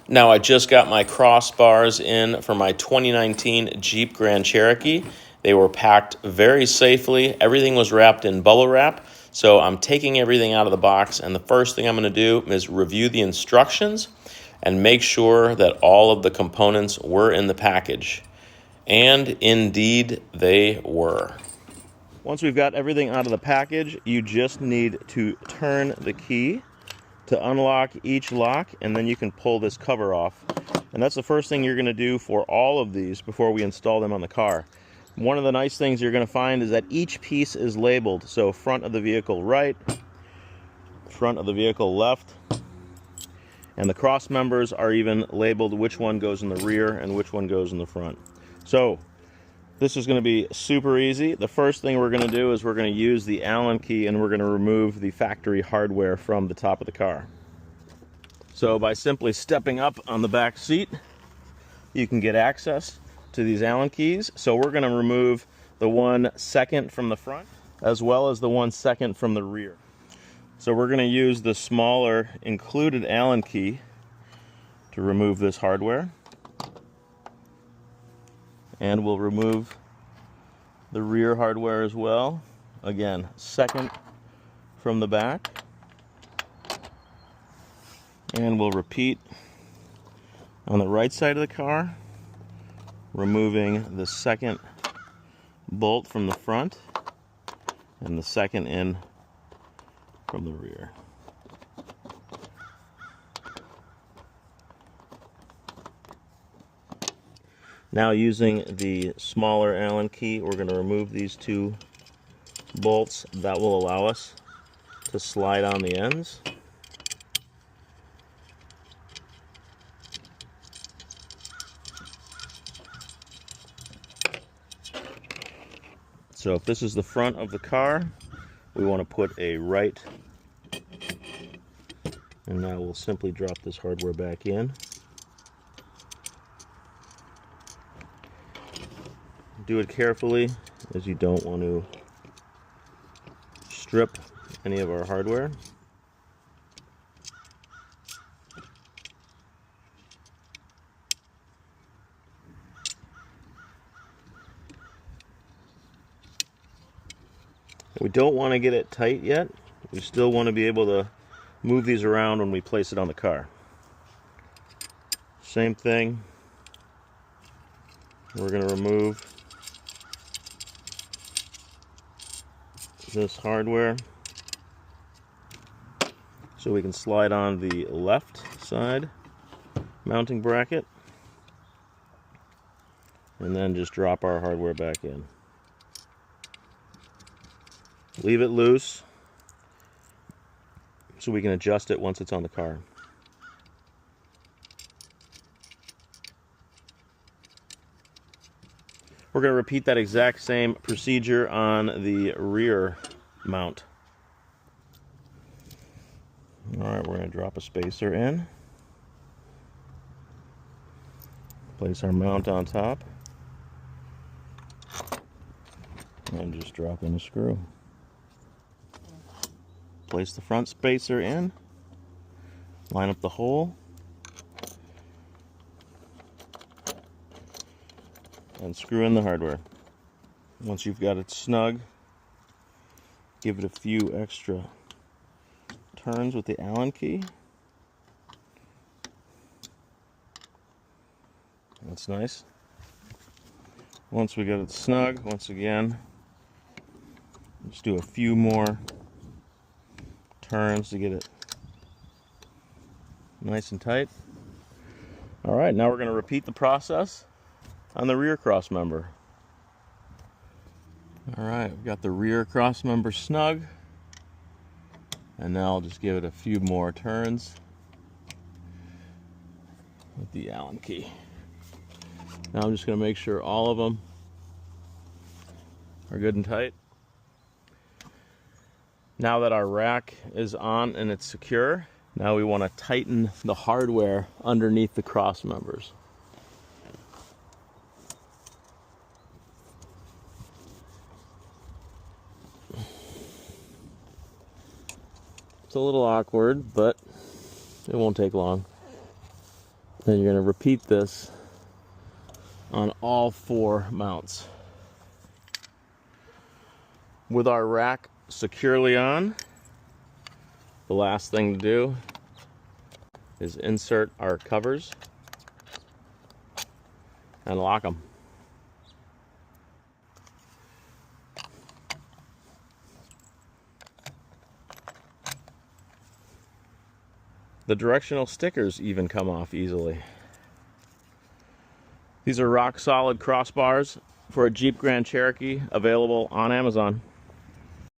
Now I just got my crossbars in for my 2019 Jeep Grand Cherokee. They were packed very safely. Everything was wrapped in bubble wrap. So I'm taking everything out of the box, and the first thing I'm going to do is review the instructions and make sure that all of the components were in the package. And indeed they were. Once we've got everything out of the package, you just need to turn the key to unlock each lock, and then you can pull this cover off. And that's the first thing you're going to do for all of these before we install them on the car. One of the nice things you're going to find is that each piece is labeled. So front of the vehicle right, front of the vehicle left, and the cross members are even labeled which one goes in the rear and which one goes in the front. So this is going to be super easy. The first thing we're going to do is we're going to use the Allen key, and we're going to remove the factory hardware from the top of the car. So by simply stepping up on the back seat, you can get access to these Allen keys. So we're going to remove the 1 second from the front, as well as the 1 second from the rear. So we're going to use the smaller included Allen key to remove this hardware. And we'll remove the rear hardware as well. Again, second from the back. And we'll repeat on the right side of the car, removing the second bolt from the front and the second in from the rear. Now, using the smaller Allen key, we're going to remove these 2 bolts. That will allow us to slide on the ends. So if this is the front of the car, we want to put a right, and now we'll simply drop this hardware back in. Do it carefully, as you don't want to strip any of our hardware. We don't want to get it tight yet. We still want to be able to move these around when we place it on the car. Same thing. We're going to remove this hardware so we can slide on the left side mounting bracket, and then just drop our hardware back in. Leave it loose so we can adjust it once it's on the car. We're going to repeat that exact same procedure on the rear mount. Alright, we're going to drop a spacer in. Place our mount on top. And just drop in a screw. Place the front spacer in. Line up the hole. And screw in the hardware. Once you've got it snug, give it a few extra turns with the Allen key. That's nice. Once we get it snug, once again, just do a few more turns to get it nice and tight. All right, now we're going to repeat the process on the rear cross member. All right, we've got the rear cross member snug, and now I'll just give it a few more turns with the Allen key. Now I'm just going to make sure all of them are good and tight. Now that our rack is on and it's secure, now we want to tighten the hardware underneath the cross members. It's a little awkward, but it won't take long. Then you're going to repeat this on all 4 mounts. With our rack securely on, the last thing to do is insert our covers and lock them. The directional stickers even come off easily. These are rock solid crossbars for a Jeep Grand Cherokee, available on Amazon.